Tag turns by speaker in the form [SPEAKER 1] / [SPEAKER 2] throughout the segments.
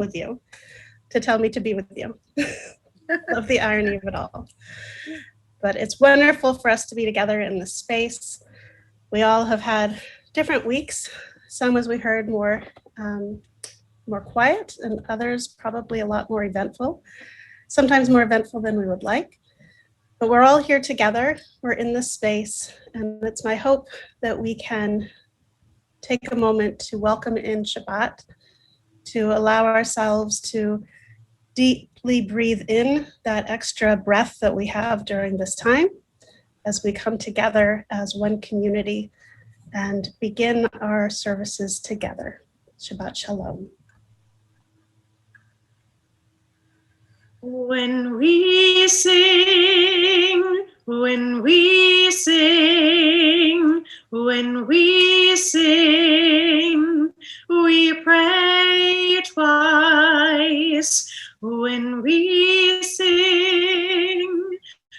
[SPEAKER 1] with you to tell me to be with you. Love the irony of it all. But it's wonderful for us to be together in this space. We all have had different weeks. Some, as we heard, more quiet, and others probably a lot more eventful, sometimes more eventful than we would like. But we're all here together, we're in this space, and it's my hope that we can take a moment to welcome in Shabbat, to allow ourselves to deeply breathe in that extra breath that we have during this time as we come together as one community and begin our services together. Shabbat Shalom.
[SPEAKER 2] When we sing, when we sing, when we sing, we pray twice. When we sing,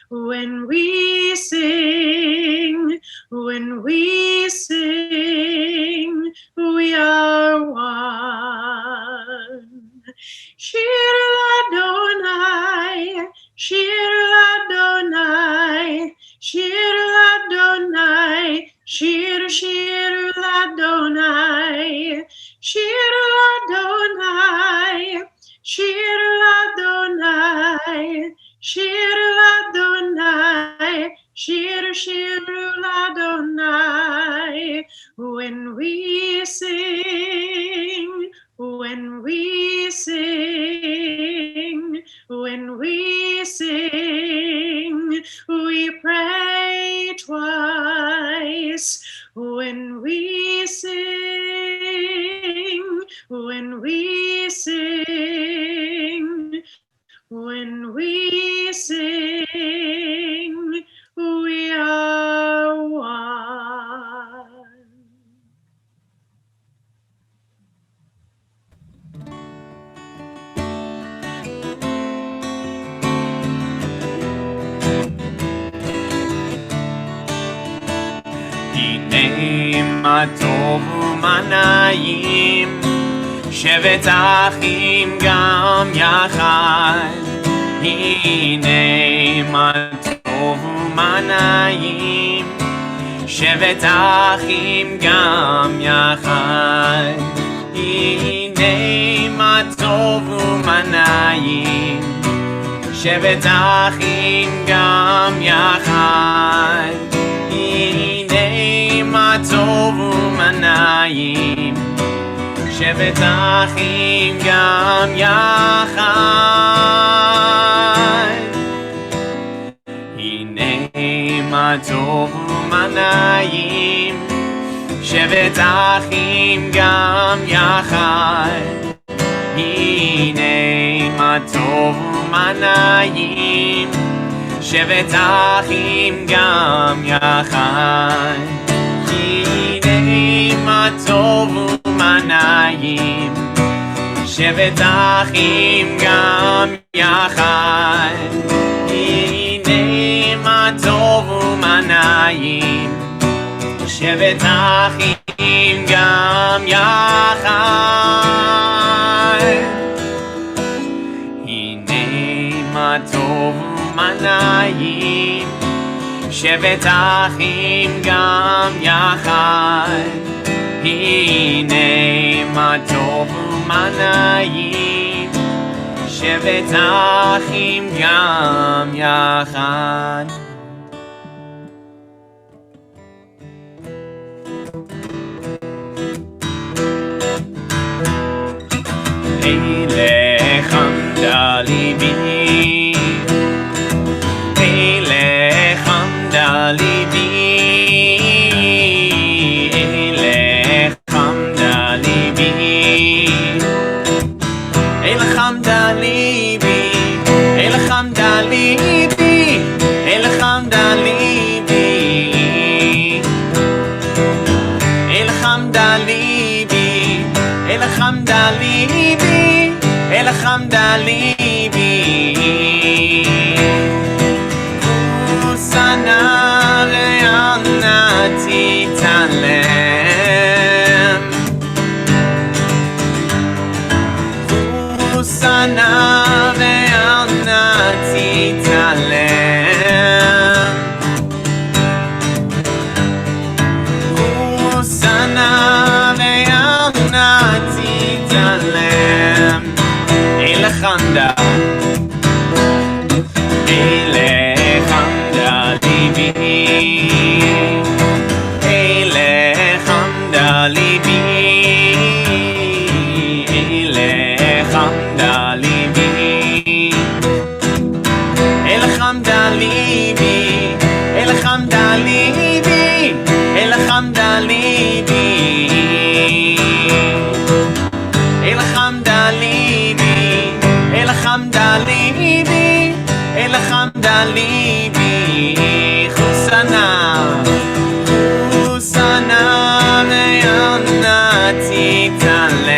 [SPEAKER 2] when we sing, when we sing, we are one. Shir Ladonai, Shir Ladonai, Shir Ladonai, Shir Shir Ladonai, Shir Ladonai, Shir Ladonai, Shir Ladonai, Shir Shir Ladonai. When we sing, when we sing, when we sing, we pray twice. When we sing, when we sing, when we sing, we are one.
[SPEAKER 3] הנה מה טוב ומה נעים, שבת אחים גם יחד. הנה מה טוב ומה נעים, שבת אחים גם יחד. הנה מה טוב ומה נעים, שבת אחים גם יחד. הנה מה טוב ומה נעים, שבת אחים גם יחד. הנה מה טוב ומה נעים, שבת אחים גם יחד. הנה מה טוב ומה נעים, שבת אחים גם יחד. הנה מה טוב ומה נעים, שבת אחים גם יחד. הנה מה טוב ומה נעים, שבת אחים גם יחד. הנה מה טוב ומה נעים, שבת אחים גם יחד. הנה מה טוב ומה נעים, שבת אחים גם יחד. אליך עמדה ליבי, אליך עמדה ליבי, אליך עמדה ליבי, אליך עמדה ליבי, אליך עמדה ליבי, אליך עמדה ליבי, אליך עמדה ליבי, אליך עמדה ליבי, אליך עמדה ליבי. וסנה רענה תתעלם, Husana ve'al natitalem. Husana ve'al natitalem. Elechanda libi. Elechanda libi. Elechanda libi. Elechanda libi. Elechanda libi. Elechanda libi. Elechanda libi. Elechanda libi. Elechanda libi. Husana. Husana ve'al natitalem.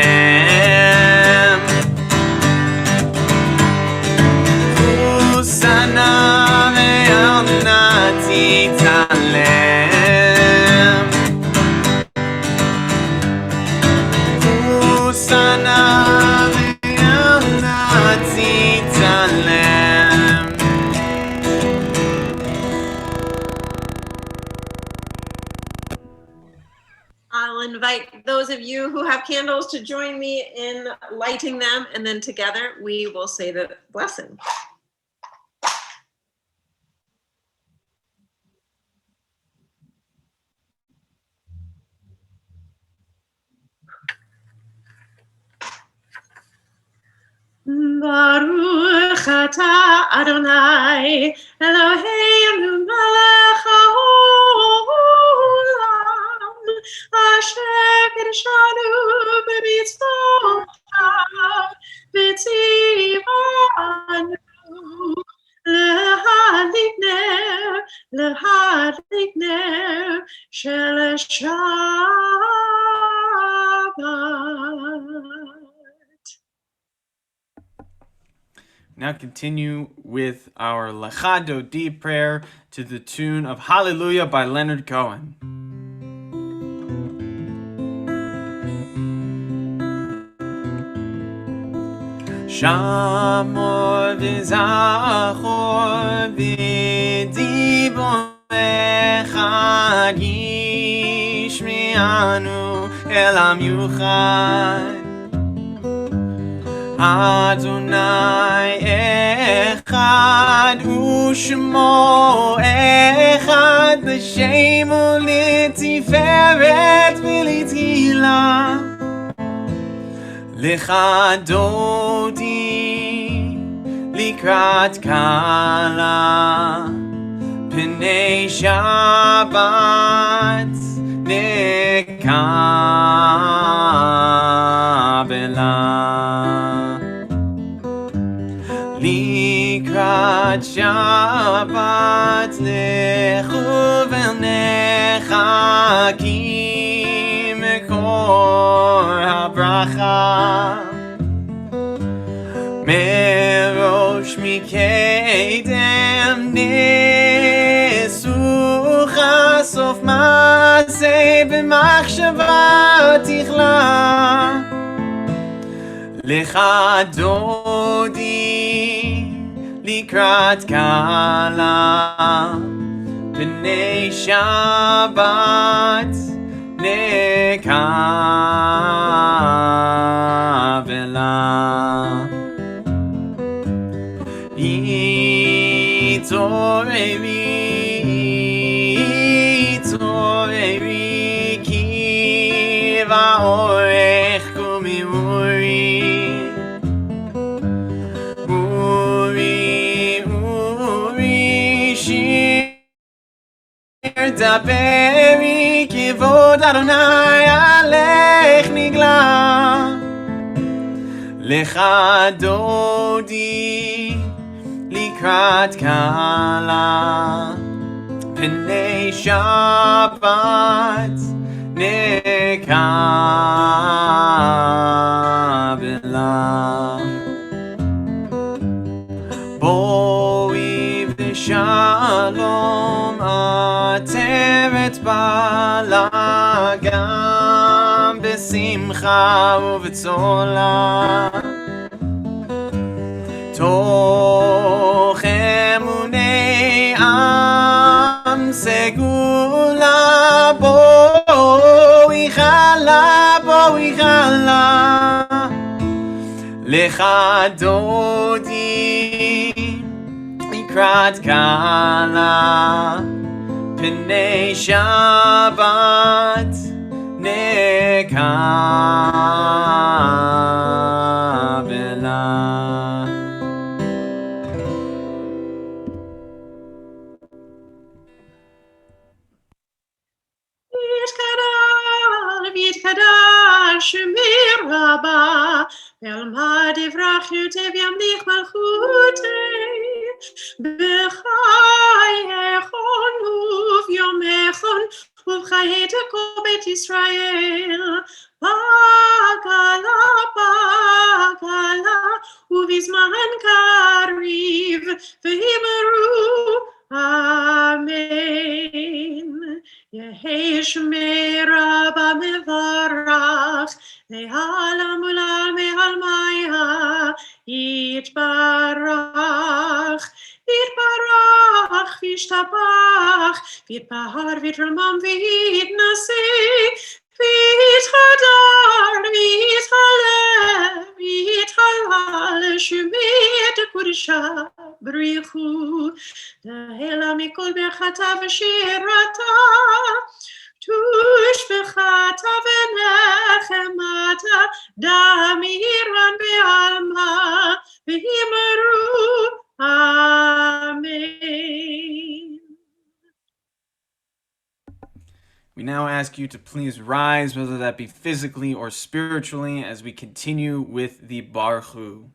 [SPEAKER 3] Husana ve'al natitalem. Husana ve'al natitalem.
[SPEAKER 4] I'll invite those of you who have candles to join me in lighting them, and then together we will say the blessing.
[SPEAKER 2] Baruch atah Adonai Eloheinu melech haolam asher kiddushanu b'mitzvotav v'tzivanu להדליק נר של שבת.
[SPEAKER 3] Now continue with our Lecha Dodi prayer to the tune of Hallelujah by Leonard Cohen. Shamor v'zachor v'dibor echad yishme'anu el am yuchad. Adonai echad u'shmo echad l'shemo l'tiferet v'l'tihila. Lecha dodi likrat kala p'nei Shabbat nekabela. Likrat Shabbat lechu v'nechakim kor habracha merosh mikedem nesucha sof maseh b'machshava tichla. Lecha dodi likrat kala p'nei Shabbat nekavela. Itoreri ki va'orech kumimuri. Daberi kivod Adonai alech nigla. Lecha dodi likrat kala p'nei Shabbat nekabela. Boi v'shalom ateret balagam besimcha uv'tzola. תוך אמוני עם סגולה בואי חלה לך דודי לקראת קלה פני שבת נקבלה.
[SPEAKER 2] ויתקדש שמי רבה ואלמד יברח יוטב ימליך מלכותי בחייכון וביומכון ובחיי כל בית ישראל בגלה ובזמן קריב ואמרו אמן. יהי שמי רבה מברך לעלם ולעלמי עלמיה יתברך וישתבח ויתפאר ויתרומם ויתנשא ויתהלל שמי קודשה בריחו להילה מכל ברכתה ושירתה תושבחתה ונחמתה דמירן בעלמה ואמרו amen.
[SPEAKER 3] We now ask you to please rise, whether that be physically or spiritually, as we continue with the Baruch Hu.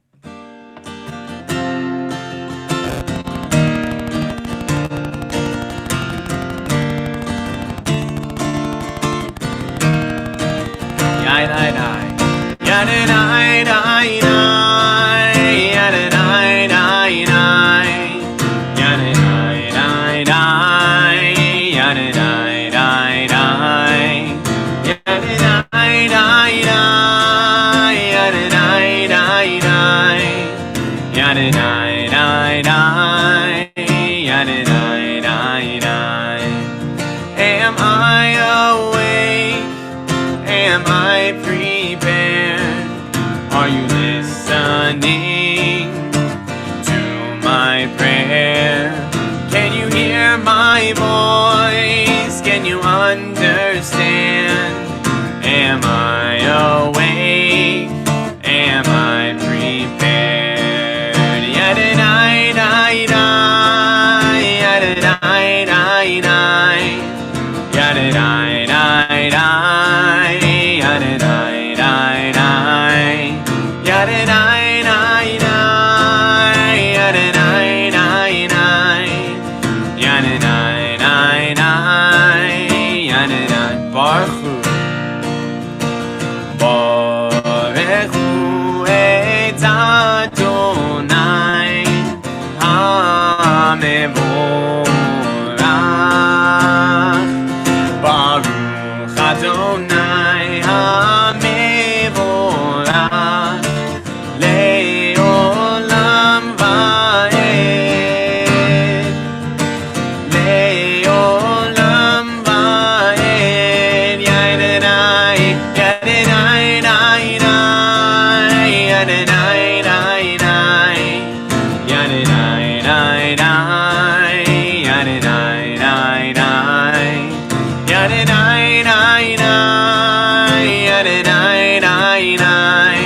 [SPEAKER 3] Am I awake? Am I prepared? Are you listening to my prayer? Can you hear my voice? Can you understand? Am I awake? Am I prepared? Yadidai, dai, dai, yadidai, dai, dai, yadidai, dai, dai, yadidai, dai, dai, yadidai, dai, dai, yadidai, dai, dai, yadidai, dai, dai, yadidai. Baruch Hu. Baruch Hu et Adonai HaMevorach. Baruch Adonai HaMevorach le'olam va'ed, le'olam va'ed. Yadidai, yadidai, dai, dai, yadidai, dai, dai, yadidai, dai, dai, yadidai, dai, dai, yadidai, dai, dai, yadidai, dai, dai,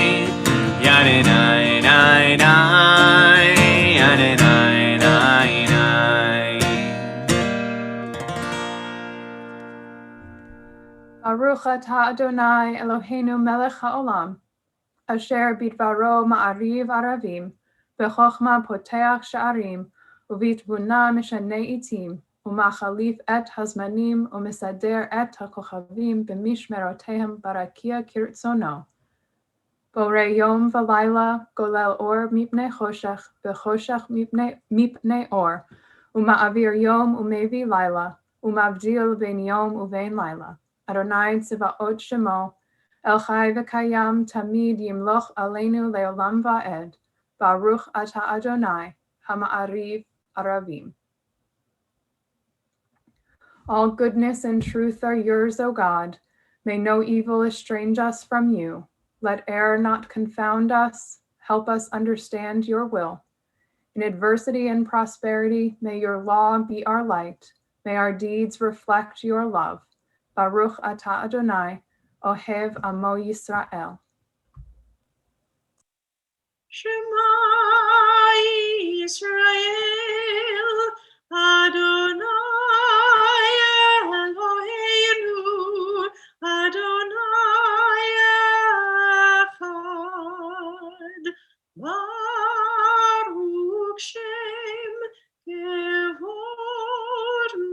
[SPEAKER 3] yadidai, dai, dai, yadidai, dai, dai.
[SPEAKER 5] Baruch atah Adonai Eloheinu melech haolam, asher bidvaro ma'ariv aravim, v'chochma poteach sha'arim, uvitbuna mishanei itim, umachalif et hazmanim, umisader et hakochavim b'mishmerotehem barakia kirtzono. Borei yom v'layla, golel or mipnei choshech, v'choshech mipnei or, uma'avir yom umevi layla, umavdil ben yom uvein layla. Adonai Tzivaot Shemo, El Chai v'Kayam Tamid Yimloch Aleinu Leolam Va'ed. Baruch Ata Adonai, Hama'ariv Aravim. All goodness and truth are yours, O God. May no evil estrange us from you. Let error not confound us. Help us understand your will. In adversity and prosperity, may your law be our light. May our deeds reflect your love. Baruch Ata Adonai, Ohev Amo Yisrael.
[SPEAKER 2] Shema Yisrael, Adonai Eloheinu, Adonai Echad. Baruch Shem Kevod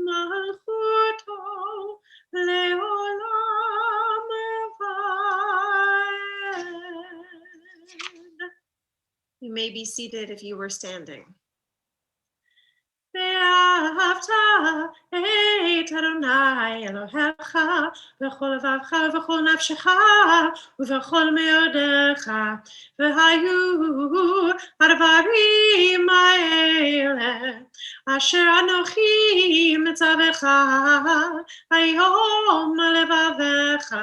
[SPEAKER 2] Malchuto Leolam Avad.
[SPEAKER 4] You may be seated if you were standing.
[SPEAKER 2] ואהבת את אדוני אלוהיך בכל לבבך ובכל נפשך ובכל מאודך, והיו הדברים האלה אשר אנוכי מצווך היום לבביך,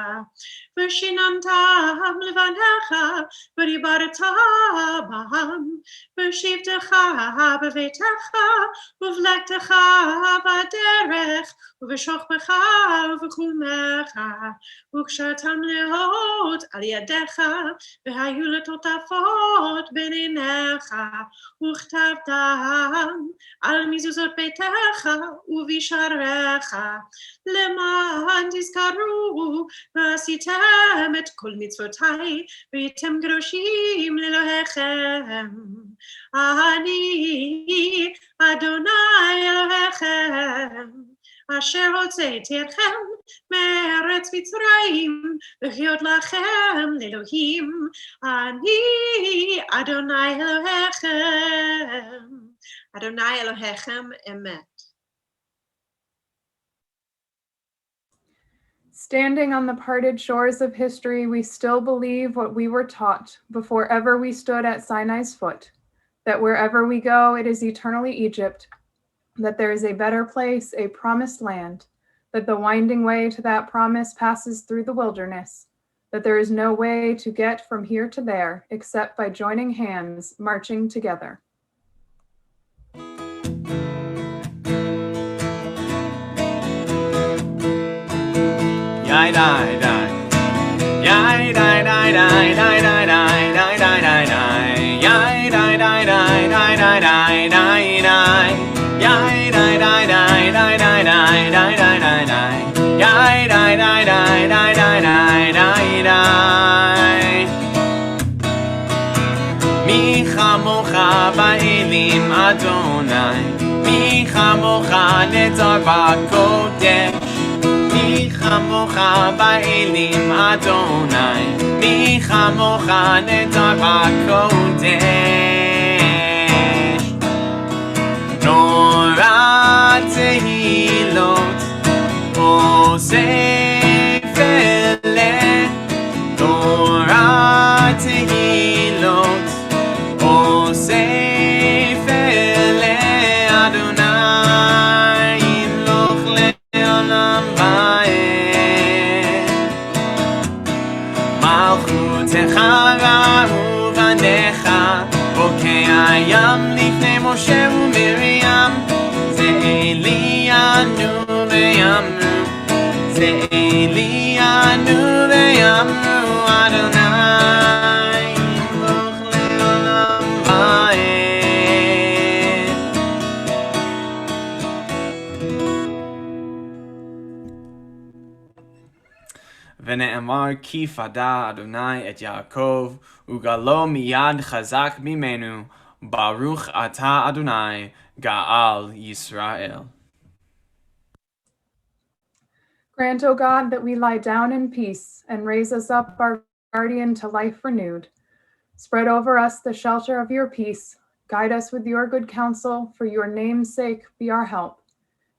[SPEAKER 2] ושיננתם לבניך ודיברת בם, ושבתך בביתך ובלכתך בדרך ובשוכבך ובחומך, וקשרתם לאות על ידיך, והיו לטוטפות בין עיניך, וכתבתם על מזוזות ביתך ובשעריך, למען תזכרו ועשיתם את כל מצוותיי, והייתם קדושים לאלוהיכם. אני אדוני אלוהיכם, אשר הוצאתי אתכם מארץ מצרים, להיות לכם לאלוהים. אני אדוני אלוהיכם.
[SPEAKER 4] Adonai Elohechem Emet.
[SPEAKER 5] Standing on the parted shores of history, we still believe what we were taught before ever we stood at Sinai's foot, that wherever we go, it is eternally Egypt, that there is a better place, a promised land, that the winding way to that promise passes through the wilderness, that there is no way to get from here to there except by joining hands, marching together.
[SPEAKER 3] Yai dai dai, yai dai dai dai dai dai dai dai dai dai dai, yai dai dai dai dai dai dai dai dai, yai dai dai dai dai dai dai dai dai dai dai, yai dai dai dai dai dai dai dai dai. Mi chamocha ba'elim Adonai, mi chamocha netzar b'kodesh. Mi chamocha ba'elim Adonai, mi chamocha netzar b'kodesh. Nora tehilot osef eleh, Nora tehilot osef eleh Adonai imloch le'olam va'ed. Malchutecha v'ahuvanecha bokei hayam lifnei Moshe u'Miriam, ze'eliyanu ve'yamru, ze'eliyanu ve'yamru Adonai imloch le'olam va'ed. ונאמר כי פדה אדוני את יעקב וגלו מיד חזק ממנו, ברוך אתה אדוני גאל ישראל.
[SPEAKER 5] Grant, O God, that we lie down in peace and raise us up, our guardian, to life renewed. Spread over us the shelter of your peace. Guide us with your good counsel. For your name's sake, be our help.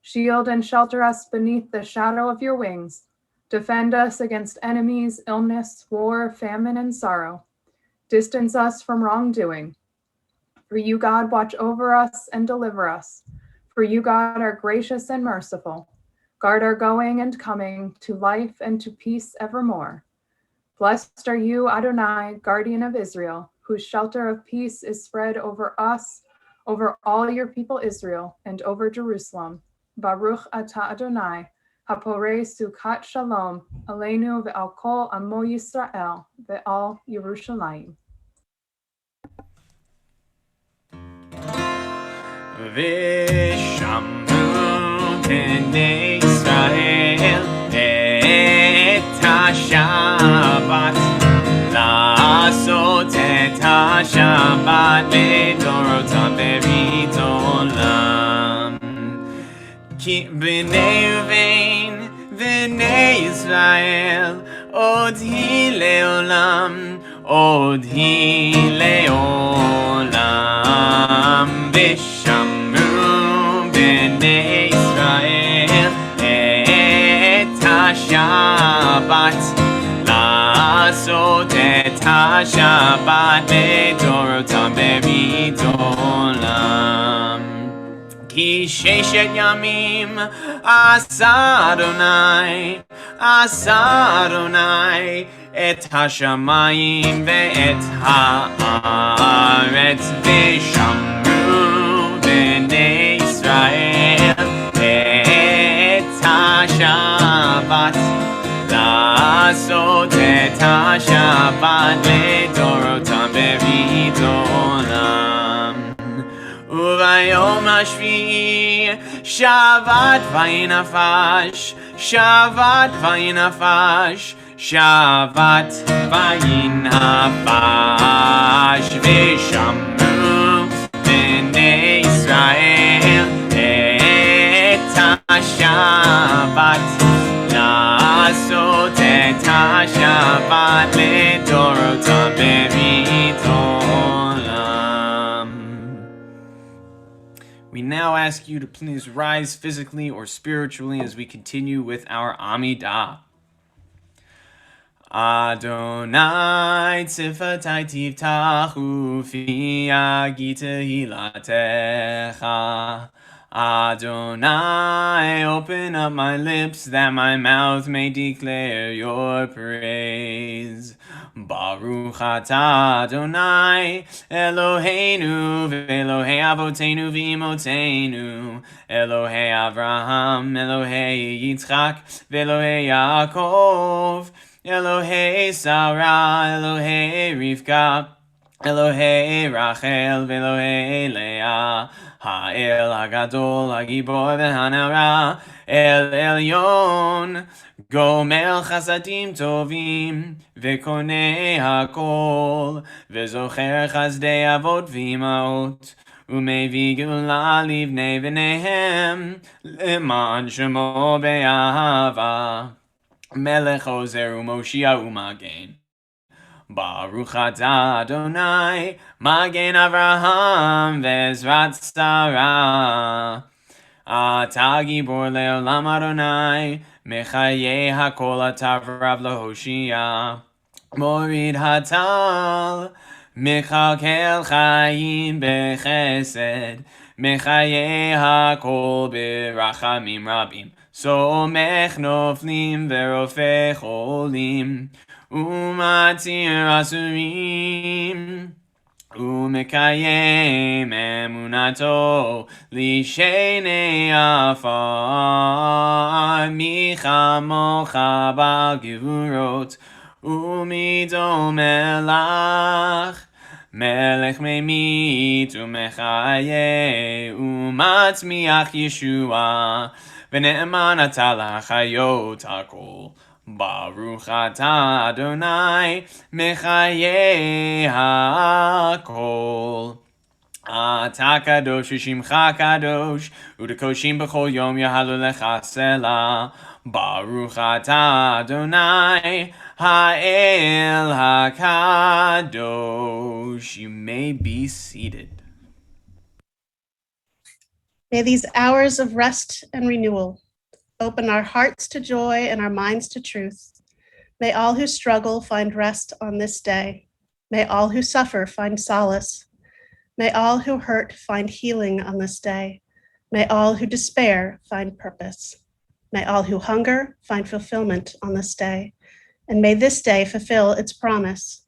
[SPEAKER 5] Shield and shelter us beneath the shadow of your wings. Defend us against enemies, illness, war, famine, and sorrow. Distance us from wrongdoing. For you, God, watch over us and deliver us. For you, God, are gracious and merciful. Guard our going and coming to life and to peace evermore. Blessed are you, Adonai, guardian of Israel, whose shelter of peace is spread over us, over all your people Israel, and over Jerusalem. Baruch atah Adonai, haporei sukat shalom, aleinu ve'al kol amo Yisrael, ve'al Yerushalayim.
[SPEAKER 3] ושמרו בני ישראל את השבת, לעשות את השבת לדורותם ברית עולם. כי בני ובין בני ישראל עוד היא לעולם, עוד היא לעולם. ושמרו בני ישראל את השבת, לעשות את השבת לדורותם ברית עולם. כי ששת ימים עשה אדוני את השמיים ואת הארץ, ושמרו בני ישראל את השבת, לעשות את השבת לדורותם ברית עולם. וביום השביעי שבת וינפש, שבת וינפש, שבת וינפש. ושמרו בני ישראל את השבת, לעשות את השבת לדורותם ברית עולם. We now ask you to please rise physically or spiritually as we continue with our Amidah. Adonai tzifatai tivtachu fi agita hilatecha. Adonai, open up my lips that my mouth may declare your praise. Baruch atah Adonai, Eloheinu ve'Elohei avotenu v'imotenu, Elohei Avraham, Elohei Yitzchak, ve'Elohei Yaakov, Elohei Sarah, Elohei Rivka, Elohei Rachel, ve'Elohei Leah, Ha'el HaGadol, HaGibor ve'Hanara, El Elyon, Gomel Chasadim Tovim, Ve'konei HaKol, Ve'zocher Chazdei Avot v'Imaot, U'mevii Geula livnei v'neihem, Le'man Shemo be'ahava, Melech Ozer u'Moshia u'Magen. Baruch atah Adonai, Magen Avraham ve'Ezrat Sarah. Atah gibor le'olam Adonai, Mechayeh hakol atah v'rav lehoshia. Morid hatal, Mechakel chayim bechesed, Mechayeh hakol berachamim rabim. Somech noflim ve'rofeh cholim, Umatir asurim, Umekayem emunato, Lishenei afar, Michamocha b'gevurot, Umido melach, Melech memit umechaye, Umatzmiach Yeshua, V'ne'eman atah l'chayot hakol. Baruch atah Adonai, Mechayeh hakol. Atah kadosh v'shimcha kadosh, u'dekoshim b'chol yom yahalu lecha selah. Baruch atah Adonai, ha'el hakadosh. You may be seated.
[SPEAKER 1] May these hours of rest and renewal open our hearts to joy and our minds to truth. May all who struggle find rest on this day. May all who suffer find solace. May all who hurt find healing on this day. May all who despair find purpose. May all who hunger find fulfillment on this day. And may this day fulfill its promise.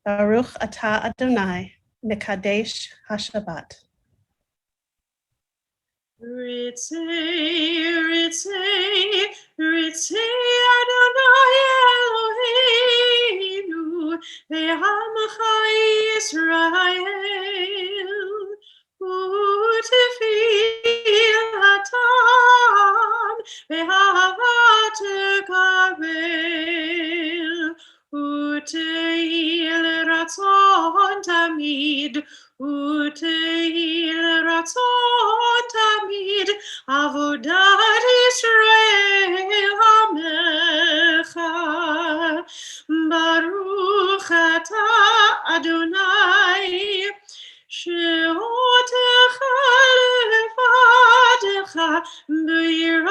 [SPEAKER 1] Baruch atah Adonai, Mekadesh HaShabbat.
[SPEAKER 2] Ritzei, Ritzei, Ritzei Adonai Eloheinu, ve'amcha Yisrael, u'tefilatan, ve'ahavat kabel, u'teil ratzon tamid, u'teil ratzon tamid, avodat Yisrael hamecha. Baruch atah Adonai, she'otecha levadecha b'yirat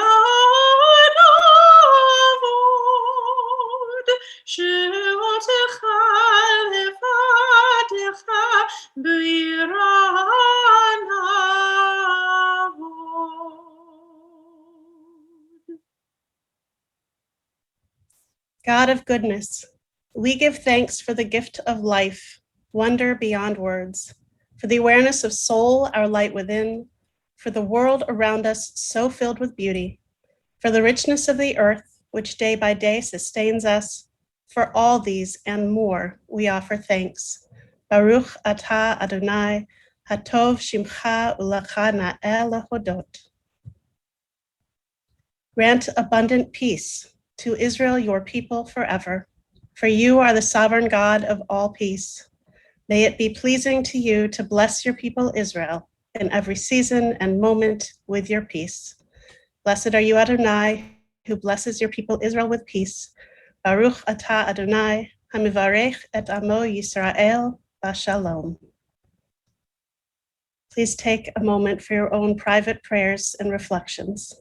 [SPEAKER 2] avod, she'otecha levadecha b'yirat avod.
[SPEAKER 1] God of goodness, we give thanks for the gift of life, wonder beyond words, for the awareness of soul, our light within, for the world around us so filled with beauty, for the richness of the earth, which day by day sustains us. For all these and more, we offer thanks. Baruch atah Adonai, hatov shimcha u'lecha na'eh lehodot. Grant abundant peace to Israel, your people forever. For you are the sovereign God of all peace. May it be pleasing to you to bless your people Israel in every season and moment with your peace. Blessed are you, Adonai, who blesses your people Israel with peace. Baruch atah Adonai, hamivarech et amo Yisrael b'shalom. Please take a moment for your own private prayers and reflections.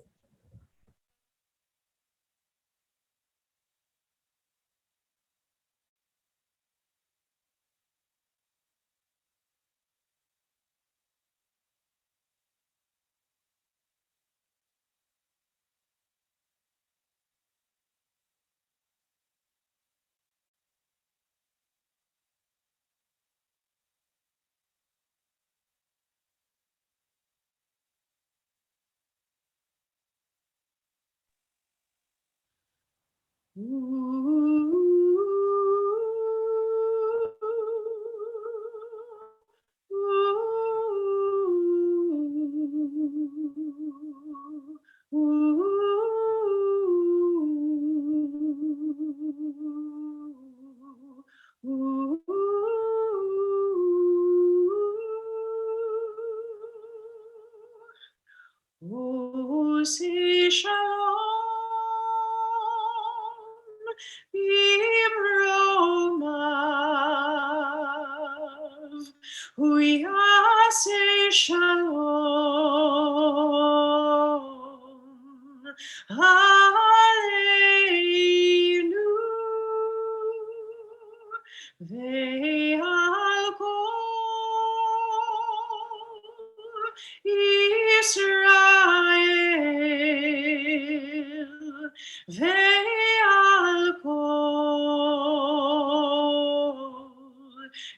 [SPEAKER 2] Usi shalom bimromav, uyase shalom aleinu ve'al kol Israel ve'al kol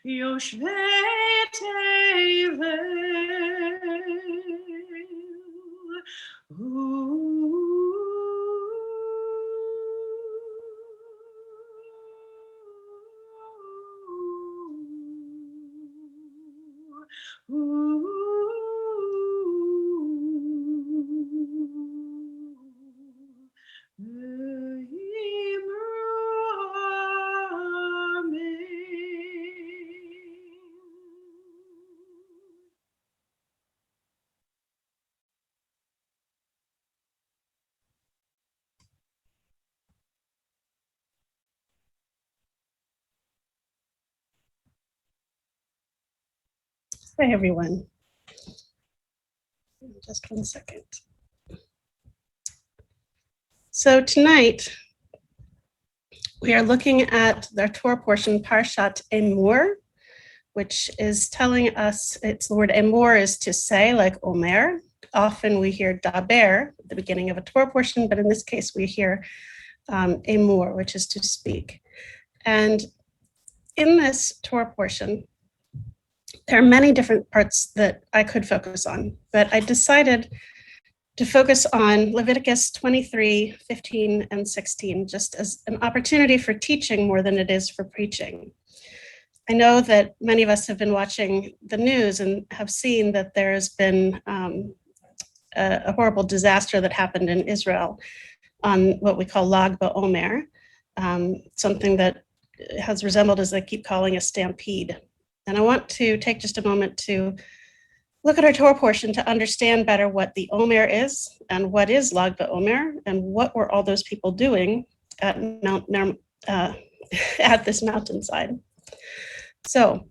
[SPEAKER 2] yoshvei
[SPEAKER 1] Hi, everyone. Just one second. So tonight, we are looking at the Torah portion, Parshat Emor, which is telling us, it's the word emor is to say, like omer. Often we hear daber at the beginning of a Torah portion, but in this case we hear emor, which is to speak. And in this Torah portion, there are many different parts that I could focus on, but I decided to focus on Leviticus 23, 15, and 16, just as an opportunity for teaching more than it is for preaching. I know that many of us have been watching the news and have seen that there has been a horrible disaster that happened in Israel on what we call Lag BaOmer, something that has resembled, as they keep calling, a stampede. And I want to take just a moment to look at our Torah portion to understand better what the Omer is and what is Lag BaOmer and what were all those people doing at at this mountainside. So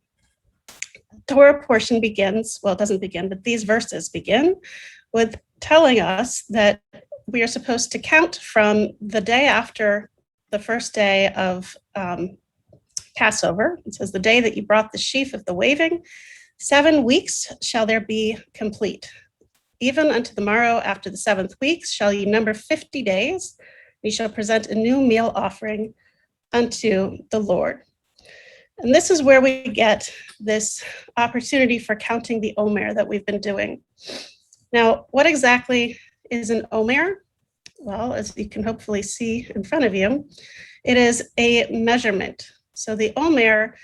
[SPEAKER 1] Torah portion begins, well, it doesn't begin, but these verses begin with telling us that we are supposed to count from the day after the first day of Passover. It says, the day that you brought the sheaf of the waving, 7 weeks shall there be complete. Even unto the morrow after the 7th week shall ye number 50 days. You shall present a new meal offering unto the Lord. And this is where we get this opportunity for counting the Omer that we've been doing. Now, what exactly is an Omer? Well, as you can hopefully see in front of you, it is a measurement. So the Omer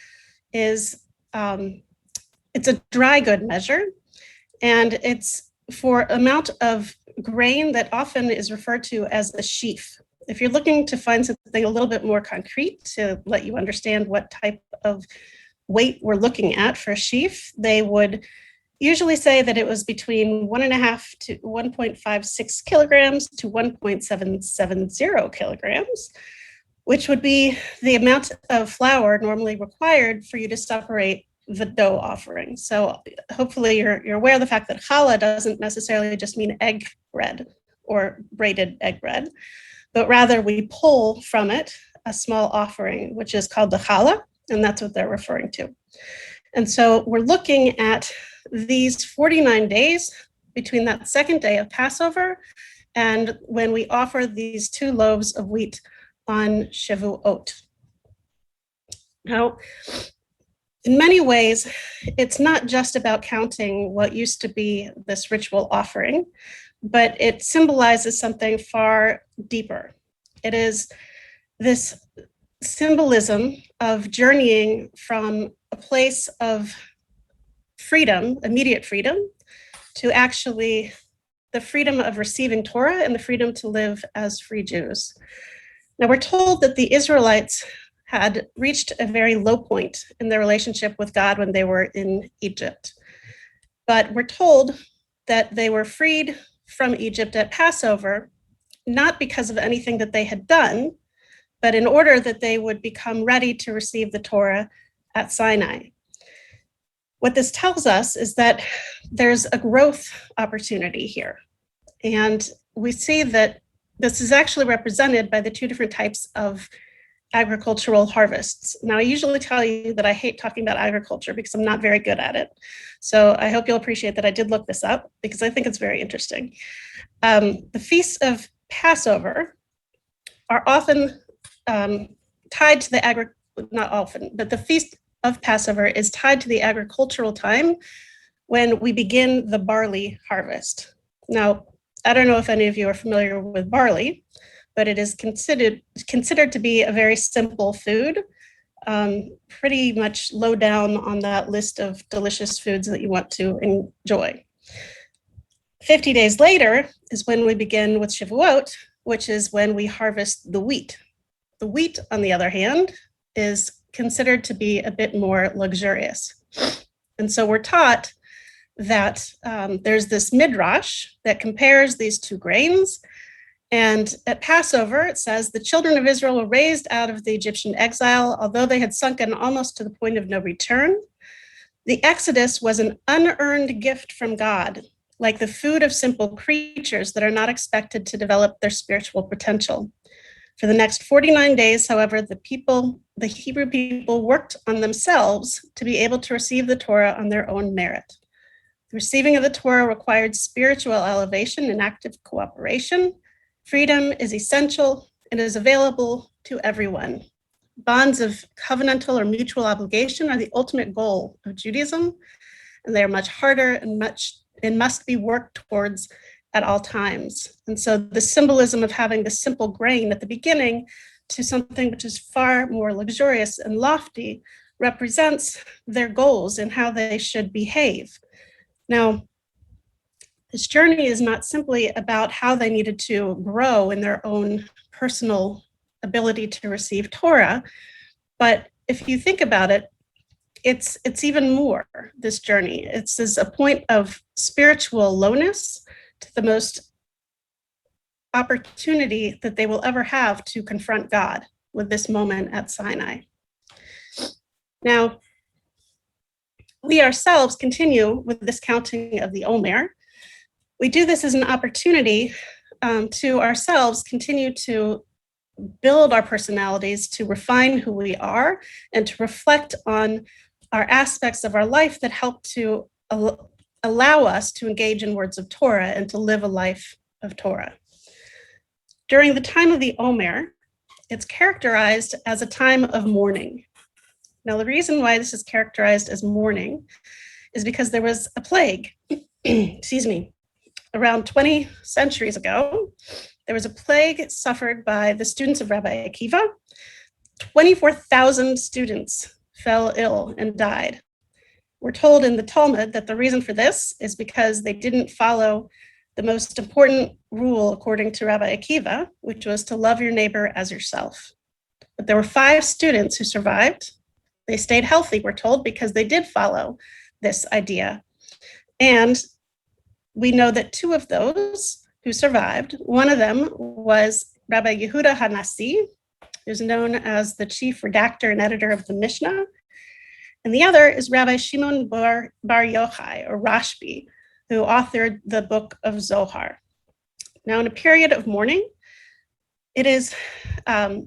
[SPEAKER 1] is, it's a dry good measure, and it's for amount of grain that often is referred to as a sheaf. If you're looking to find something a little bit more concrete to let you understand what type of weight we're looking at for a sheaf, they would usually say that it was between 1.5 to 1.56 kilograms to 1.770 kilograms, which would be the amount of flour normally required for you to separate the dough offering. So hopefully you're aware of the fact that challah doesn't necessarily just mean egg bread or braided egg bread, but rather we pull from it a small offering, which is called the challah, and that's what they're referring to. And so we're looking at these 49 days between that second day of Passover and when we offer these 2 loaves of wheat on Shavuot. Now, in many ways, it's not just about counting what used to be this ritual offering, but it symbolizes something far deeper. It is this symbolism of journeying from a place of freedom, immediate freedom, to actually the freedom of receiving Torah and the freedom to live as free Jews. Now, we're told that the Israelites had reached a very low point in their relationship with God when they were in Egypt. But we're told that they were freed from Egypt at Passover, not because of anything that they had done, but in order that they would become ready to receive the Torah at Sinai. What this tells us is that there's a growth opportunity here. And we see that this is actually represented by the 2 different types of agricultural harvests. Now, I usually tell you that I hate talking about agriculture because I'm not very good at it. So I hope you'll appreciate that I did look this up because I think it's very interesting. The feasts of Passover are often tied to the not often, but the feast of Passover is tied to the agricultural time when we begin the barley harvest. Now, I don't know if any of you are familiar with barley, but it is considered to be a very simple food, pretty much low down on that list of delicious foods that you want to enjoy. 50 days later is when we begin with Shavuot, which is when we harvest the wheat. The wheat, on the other hand, is considered to be a bit more luxurious. And so we're taught that there's this midrash that compares these 2 grains. And at Passover, it says, the children of Israel were raised out of the Egyptian exile, although they had sunken almost to the point of no return. The Exodus was an unearned gift from God, like the food of simple creatures that are not expected to develop their spiritual potential. For the next 49 days, however, the Hebrew people worked on themselves to be able to receive the Torah on their own merit. The receiving of the Torah required spiritual elevation and active cooperation. Freedom is essential and is available to everyone. Bonds of covenantal or mutual obligation are the ultimate goal of Judaism, and they are much harder and must be worked towards at all times. And so the symbolism of having the simple grain at the beginning to something which is far more luxurious and lofty represents their goals and how they should behave. Now, this journey is not simply about how they needed to grow in their own personal ability to receive Torah, but if you think about it, it's even more, this journey. It's a point of spiritual lowness to the most opportunity that they will ever have to confront God with this moment at Sinai. Now, we ourselves continue with this counting of the Omer. We do this as an opportunity to ourselves continue to build our personalities, to refine who we are, and to reflect on our aspects of our life that help to allow us to engage in words of Torah and to live a life of Torah. During the time of the Omer, it's characterized as a time of mourning. Now, the reason why this is characterized as mourning is because there was a plague, around 20 centuries ago. There was a plague suffered by the students of Rabbi Akiva. 24,000 students fell ill and died. We're told in the Talmud that the reason for this is because they didn't follow the most important rule according to Rabbi Akiva, which was to love your neighbor as yourself. But there were 5 students who survived. They stayed healthy, we're told, because they did follow this idea. And we know that 2 of those who survived, one of them was Rabbi Yehuda Hanassi, who's known as the chief redactor and editor of the Mishnah. And the other is Rabbi Shimon Bar Yochai, or Rashbi, who authored the book of Zohar. Now, in a period of mourning, it is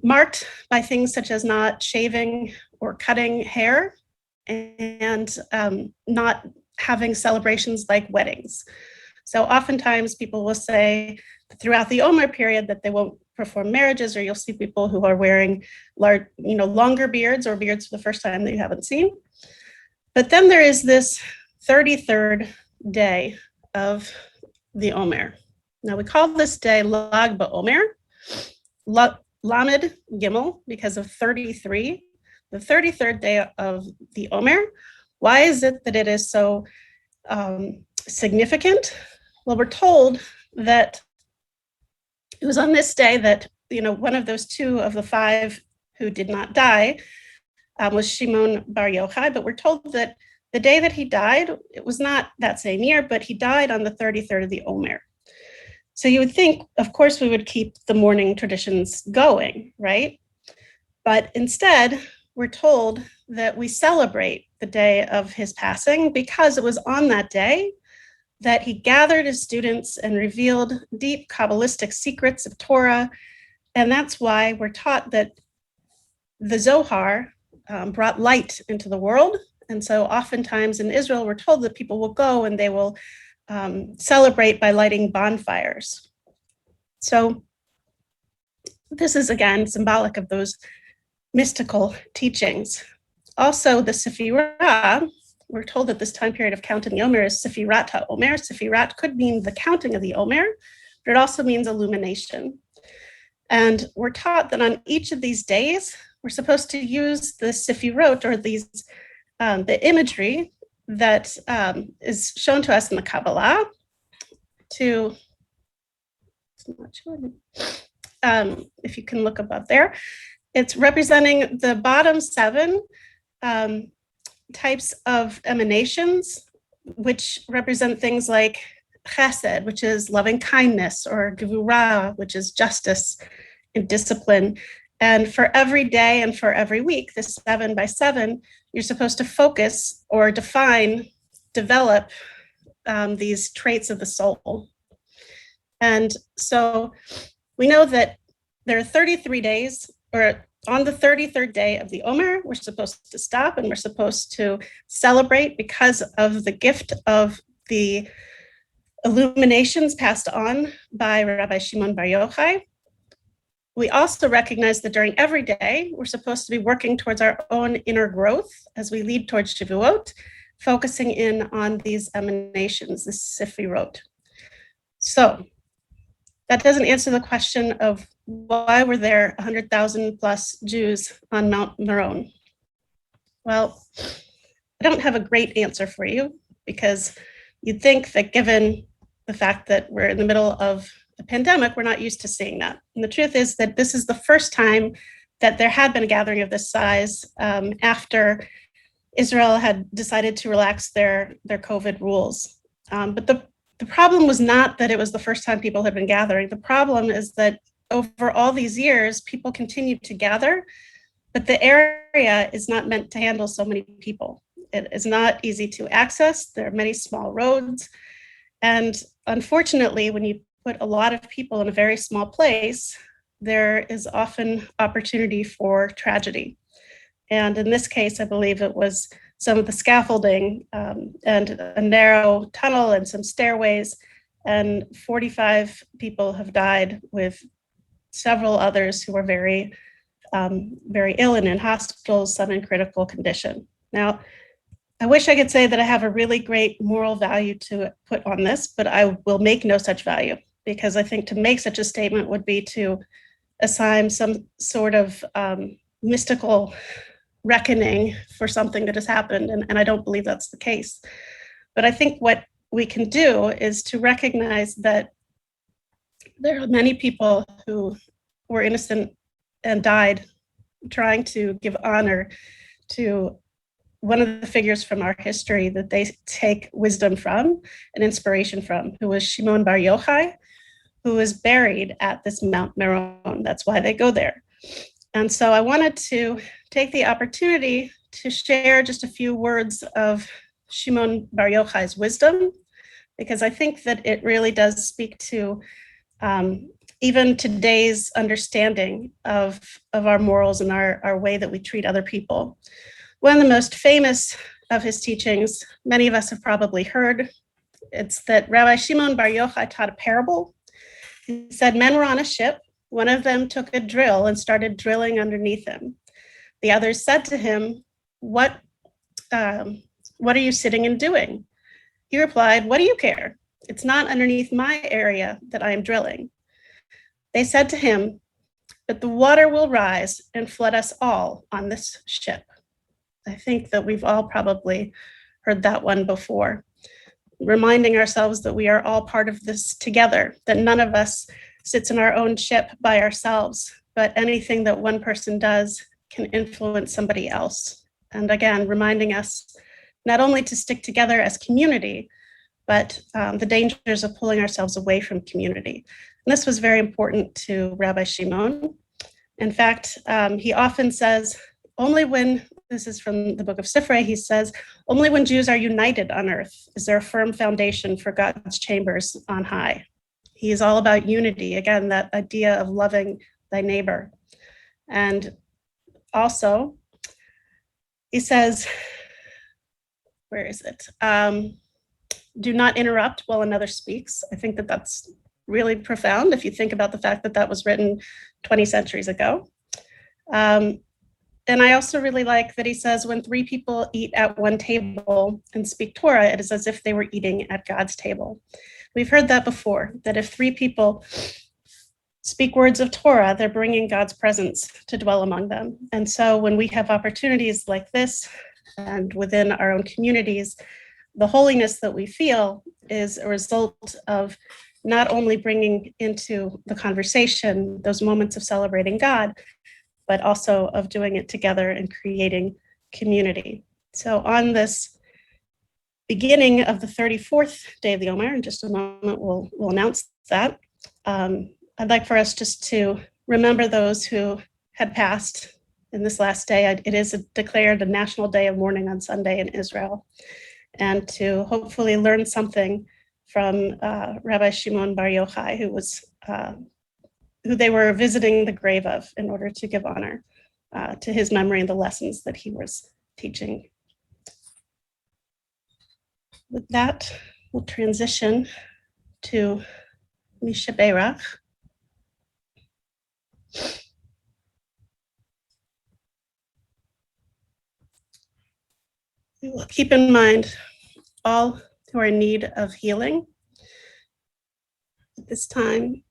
[SPEAKER 1] marked by things such as not shaving or cutting hair and not having celebrations like weddings. So oftentimes people will say throughout the Omer period that they won't perform marriages, or you'll see people who are wearing longer beards or beards for the first time that you haven't seen. But then there is this 33rd day of the Omer. Now we call this day Lag BaOmer, Lamed Gimel, because of 33, the 33rd day of the Omer. Why is it that it is so significant? Well, we're told that it was on this day that, one of those 2 of the 5 who did not die was Shimon Bar Yochai, but we're told that the day that he died, it was not that same year, but he died on the 33rd of the Omer. So you would think, of course, we would keep the mourning traditions going, right? But instead, we're told that we celebrate the day of his passing because it was on that day that he gathered his students and revealed deep Kabbalistic secrets of Torah. And that's why we're taught that the Zohar brought light into the world. And so oftentimes in Israel, we're told that people will go and they will celebrate by lighting bonfires. So this is, again, symbolic of those mystical teachings. Also, the Sefirah, we're told that this time period of counting the Omer is Sefirat HaOmer. Sefirat could mean the counting of the Omer, but it also means illumination. And we're taught that on each of these days, we're supposed to use the Sefirot, or these the imagery that is shown to us in the Kabbalah to, if you can look above there, it's representing the bottom 7 types of emanations, which represent things like chesed, which is loving kindness, or gevurah, which is justice and discipline. And for every day and for every week, this 7 by 7, you're supposed to focus or develop these traits of the soul. And so we know that there are 33 days, or on the 33rd day of the Omer, we're supposed to stop and we're supposed to celebrate because of the gift of the illuminations passed on by Rabbi Shimon Bar Yochai. We also recognize that during every day, we're supposed to be working towards our own inner growth as we lead towards Shavuot, focusing in on these emanations, this Sifirot. So that doesn't answer the question of why were there 100,000 plus Jews on Mount Meron. Well, I don't have a great answer for you, because you'd think that given the fact that we're in the middle of a pandemic, we're not used to seeing that. And the truth is that this is the first time that there had been a gathering of this size after Israel had decided to relax their COVID rules. But the problem was not that it was the first time people had been gathering. The problem is that over all these years, people continued to gather, but the area is not meant to handle so many people. It is not easy to access. There are many small roads. And unfortunately, when you put a lot of people in a very small place, there is often opportunity for tragedy. And in this case, I believe it was some of the scaffolding and a narrow tunnel and some stairways, and 45 people have died, with several others who are very, very ill and in hospitals, some in critical condition. Now, I wish I could say that I have a really great moral value to put on this, but I will make no such value, because I think to make such a statement would be to assign some sort of mystical reckoning for something that has happened, and I don't believe that's the case. But I think what we can do is to recognize that there are many people who were innocent and died trying to give honor to one of the figures from our history that they take wisdom from and inspiration from, who was Shimon Bar Yochai, who is buried at this Mount Meron. That's why they go there. And so I wanted to take the opportunity to share just a few words of Shimon Bar Yochai's wisdom, because I think that it really does speak to even today's understanding of our morals and our way that we treat other people. One of the most famous of his teachings, many of us have probably heard, it's that Rabbi Shimon Bar Yochai taught a parable. He said, men were on a ship. One of them took a drill and started drilling underneath him. The others said to him, what are you sitting and doing? He replied, what do you care? It's not underneath my area that I am drilling. They said to him, but the water will rise and flood us all on this ship. I think that we've all probably heard that one before, reminding ourselves that we are all part of this together, that none of us sits in our own ship by ourselves, but anything that one person does can influence somebody else. And again, reminding us not only to stick together as community, but the dangers of pulling ourselves away from community. And this was very important to Rabbi Shimon. In fact, he often says, only when, this is from the book of Sifrei, he says, only when Jews are united on earth is there a firm foundation for God's chambers on high. He is all about unity. Again, that idea of loving thy neighbor. And also, he says, where is it? Do not interrupt while another speaks. I think that that's really profound if you think about the fact that that was written 20 centuries ago. And I also really like that he says, when three people eat at one table and speak Torah, it is as if they were eating at God's table. We've heard that before, that if three people speak words of Torah, they're bringing God's presence to dwell among them. And so when we have opportunities like this and within our own communities, the holiness that we feel is a result of not only bringing into the conversation those moments of celebrating God, but also of doing it together and creating community. So on this beginning of the 34th day of the Omer, in just a moment, we'll announce that. I'd like for us just to remember those who had passed in this last day. It is declared a national day of mourning on Sunday in Israel, and to hopefully learn something from Rabbi Shimon Bar Yochai, who was who they were visiting the grave of in order to give honor to his memory and the lessons that he was teaching. With that, we'll transition to Misha Beirach. We will keep in mind all who are in need of healing at this time.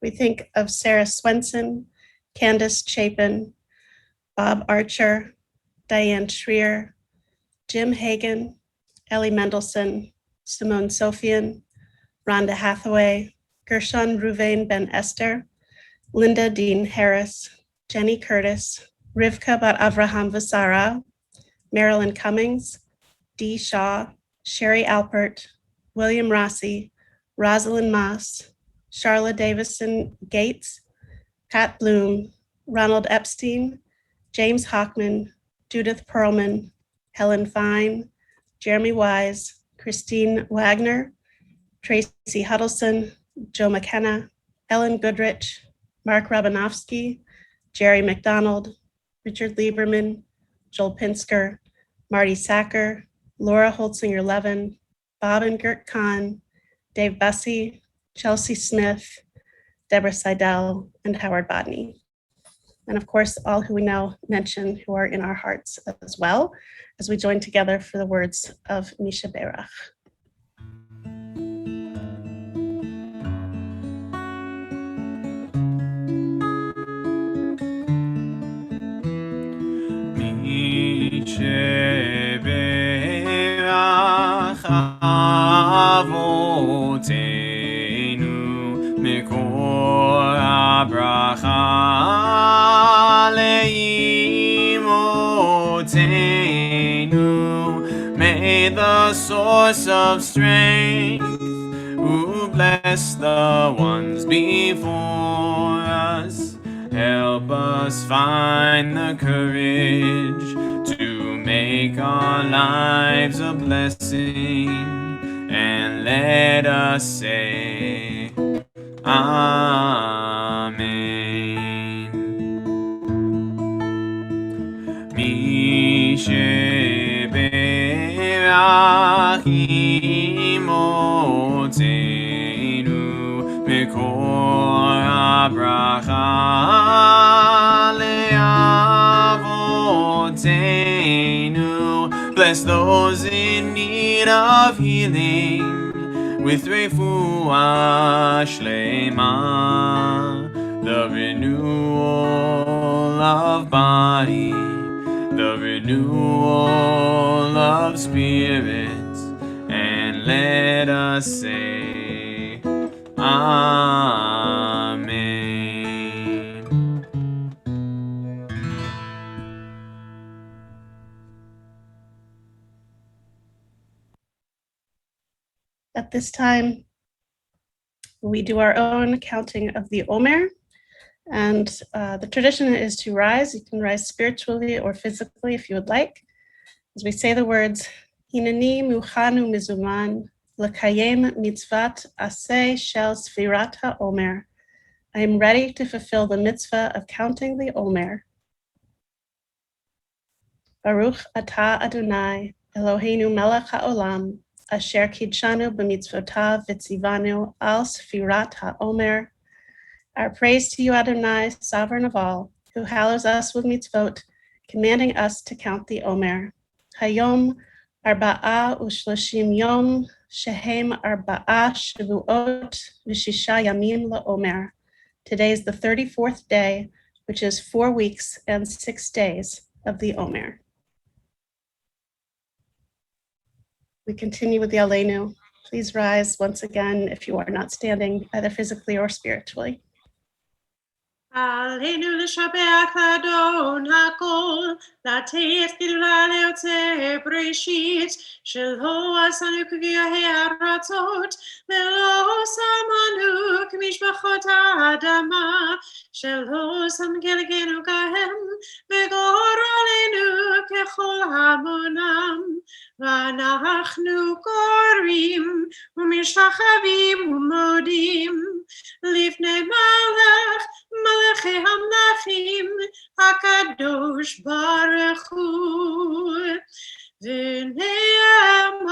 [SPEAKER 1] We think of Sarah Swenson, Candace Chapin, Bob Archer, Diane Schreer, Jim Hagan, Ellie Mendelson, Simone Sofian, Rhonda Hathaway, Gershon Ruvain Ben Esther, Linda Dean Harris, Jenny Curtis, Rivka Bat Avraham Vasara, Marilyn Cummings, Dee Shaw, Sherry Alpert, William Rossi, Rosalind Moss, Charla Davison Gates, Pat Bloom, Ronald Epstein, James Hockman, Judith Perlman, Helen Fine, Jeremy Wise, Christine Wagner, Tracy Huddleston, Joe McKenna, Ellen Goodrich, Mark Rabinovsky, Jerry McDonald, Richard Lieberman, Joel Pinsker, Marty Sacker, Laura Holtzinger-Levin, Bob and Gert Kahn, Dave Bussey, Chelsea Smith, Deborah Seidel, and Howard Bodney. And of course, all who we now mention who are in our hearts as well, as we join together for the words of Misha Beirach.
[SPEAKER 3] Misha Beirach Avotenu Mikor HaBracha Leimotenu. May the source of strength who bless the ones before us help us find the courage to make our lives a blessing, and let us say Amen. Mishe Beirach Imotenu Mikor HaBracha Le'avotenu. Bless those in need of healing with refuah shlema, the renewal of body, the renewal of spirits, and let us say Amen.
[SPEAKER 1] At this time, we do our own counting of the Omer, and the tradition is to rise. You can rise spiritually or physically if you would like. As we say the words, Hineni muchanu mizuman, l'kayem mitzvat aseh shel sfirat ha'omer. I am ready to fulfill the mitzvah of counting the Omer. Baruch atah Adonai, Eloheinu melech ha'olam, asher kidshanu b'mitzvotav v'tzivanu al sfirat ha'omer. Our praise to you, Adonai, sovereign of all, who hallows us with mitzvot, commanding us to count the Omer. Hayom arba'a u'shloshim yom, shehem arba'a shavuot v'shisha yamim la'omer. Today is the 34th day, which is 4 weeks and 6 days of the Omer. We continue with the Aleinu. Please rise once again if you are not standing, either physically or spiritually.
[SPEAKER 2] Aleinu l'shabeach l'adon hakol, לתת גדולה ליוצא בראשית, שלא עשנו כגויי הארצות, ולא שמנו כמשפחות האדמה, שלא שם גלגנו כהם, וגורלנו וכל המונם, ואנחנו קוראים ומשתחווים ומודים לפני מלכי המלכים הקדוש ברוך הוא. ונאמר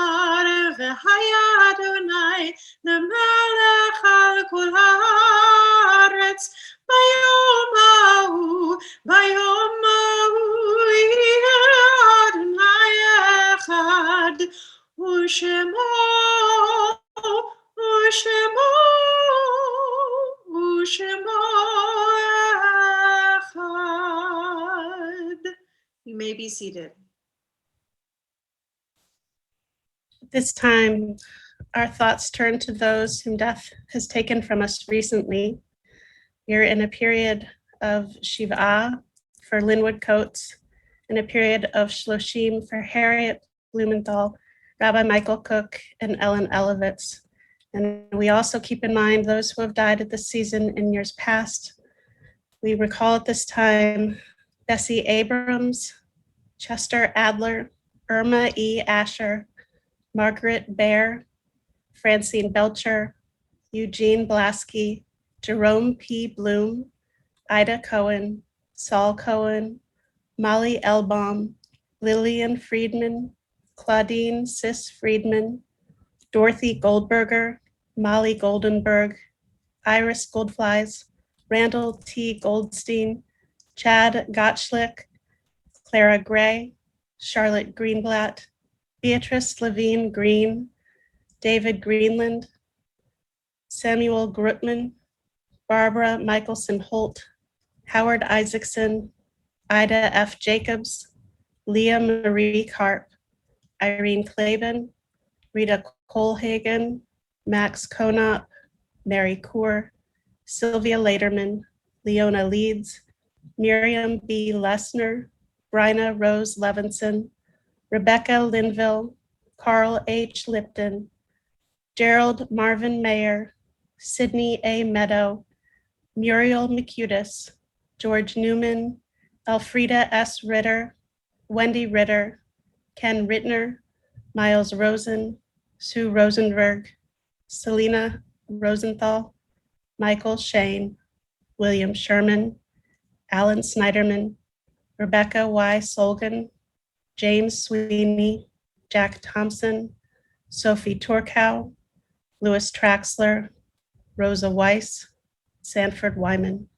[SPEAKER 2] והיה אדוני למלך על כל הארץ ביום ההוא יהיה אדוני אחד ושמו אחד. You may be seated.
[SPEAKER 1] This time, our thoughts turn to those whom death has taken from us recently. We're in a period of Shiv'ah for Linwood Coates, in a period of Shloshim for Harriet Blumenthal, Rabbi Michael Cook, and Ellen Elovitz. And we also keep in mind those who have died at this season in years past. We recall at this time Bessie Abrams, Chester Adler, Irma E. Asher, Margaret Baer, Francine Belcher, Eugene Blasky, Jerome P. Bloom, Ida Cohen, Saul Cohen, Molly Elbaum, Lillian Friedman, Claudine Sis Friedman, Dorothy Goldberger, Molly Goldenberg, Iris Goldflies, Randall T. Goldstein, Chad Gottschlick, Clara Gray, Charlotte Greenblatt, Beatrice Levine Green, David Greenland, Samuel Grutman, Barbara Michelson Holt, Howard Isaacson, Ida F. Jacobs, Leah Marie Karp, Irene Klaben, Rita Kohlhagen, Max Konop, Mary Kaur, Sylvia Laderman, Leona Leeds, Miriam B. Lessner, Bryna Rose Levinson, Rebecca Linville, Carl H. Lipton, Gerald Marvin Mayer, Sydney A. Meadow, Muriel McCudis, George Newman, Elfrida S. Ritter, Wendy Ritter, Ken Rittner, Miles Rosen, Sue Rosenberg, Selena Rosenthal, Michael Shane, William Sherman, Alan Snyderman, Rebecca Y. Solgan, James Sweeney, Jack Thompson, Sophie Turkow, Louis Traxler, Rosa Weiss, Sanford Wyman.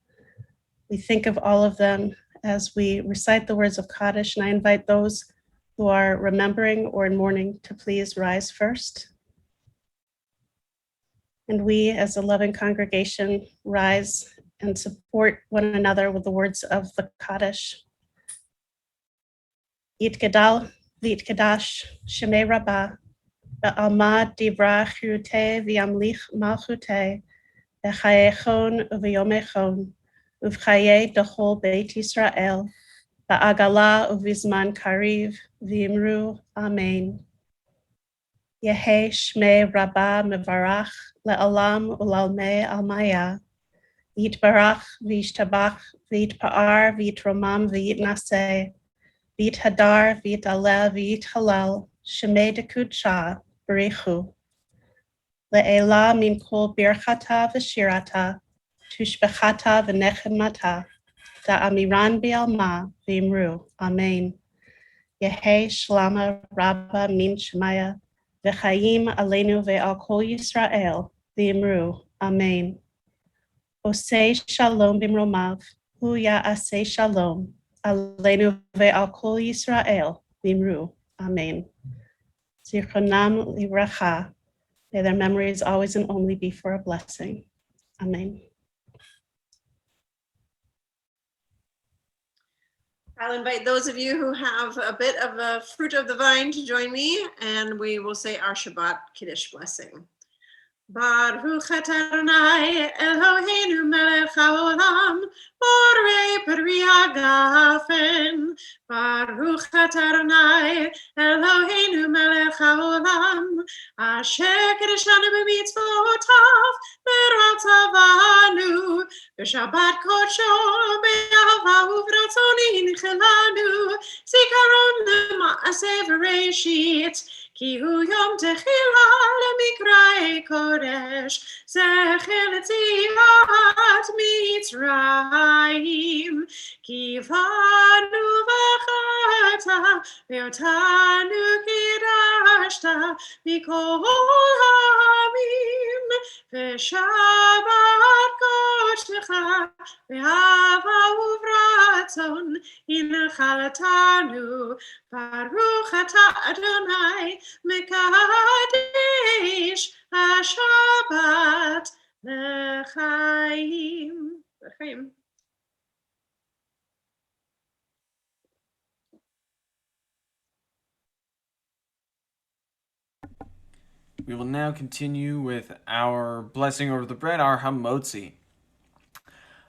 [SPEAKER 1] We think of all of them as we recite the words of Kaddish, and I invite those who are remembering or in mourning to please rise first. And we, as a loving congregation, rise and support one another with the words of the Kaddish. Yitgadal v'yitkadash shemei rabbah, ba'alma divra chiruteh v'yamlich malchuteh, b'chayechon u'v'yomechon, uv'chayei dechol beit Yisrael, ba'agala uv'izman kariv, v'imru amen. Yehei shmei rabbah mevarach le'olam u'lalmei almaya, yitbarach v'yishtabach v'yitpa'ar v'yitromam v'yitnaseh, V'it hadar, v'it aleh, v'it halal, shemei dekudshah, barichu. Le'ela min kol birchata v'shirata, tushbechata v'nechemata, da'amiran bi'alma, v'imru, amen. Yehei shlama rabba min shemaya, v'chayim aleinu ve'al kol Yisrael, v'imru, amen. Osei shalom b'mromav, hu ya'aseh shalom, Aleinu ve'al kol Yisrael, v'imru, amen. Zichronam livracha, may their memories always and only be for a blessing. Amen.
[SPEAKER 4] I'll invite those of you who have a bit of a fruit of the vine to join me, and we will say our Shabbat Kiddush blessing. Baruch atah Adonai Eloheinu melech haolam, borei peri hagafen. Baruch atah Adonai Eloheinu melech haolam, asher kiddushanu b'mitzvotav v'ratzavanu, b'shabbat kodsho be'ahava u'v'ratzoni nichelanu, זיכרון למעשה בראשית, כי הוא יום תחילה למקראי קודש, זכר ליציאת מצרים, כי באנו בחרת ואותנו קידשת מכל העמים, ושבת קודשך באהבה וברצון הנחלתנו, ברוך אתה אדוני מקדש השבת לחיים. לחיים.
[SPEAKER 3] We will now continue with our blessing over the bread, our hamotzi.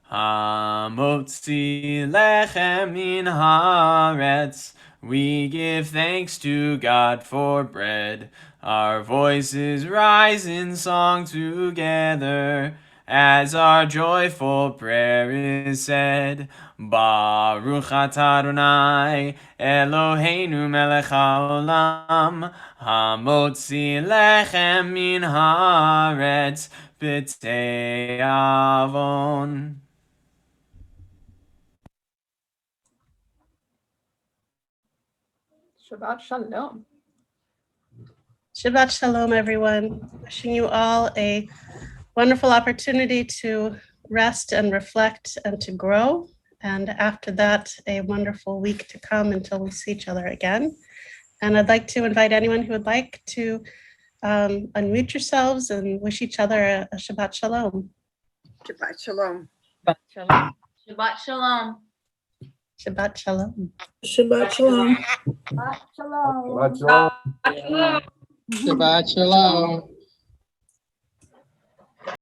[SPEAKER 3] Hamotzi lechem min haaretz. We give thanks to God for bread. Our voices rise in song together as our joyful prayer is said. Baruch atah Adonai Eloheinu melech haolam, hamotzi lechem min haaretz b'tei avon.
[SPEAKER 5] Shabbat Shalom.
[SPEAKER 1] Shabbat Shalom, everyone. Wishing you all a wonderful opportunity to rest and reflect and to grow. And after that, a wonderful week to come until we see each other again. And I'd like to invite anyone who would like to unmute yourselves and wish each other a Shabbat Shalom.
[SPEAKER 4] Shabbat shalom.
[SPEAKER 6] Shabbat shalom. Shabbat shalom.
[SPEAKER 1] Shabbat Shalom.
[SPEAKER 7] Shabbat shalom.
[SPEAKER 6] Shabbat shalom.
[SPEAKER 7] Shabbat shalom. Shabbat shalom.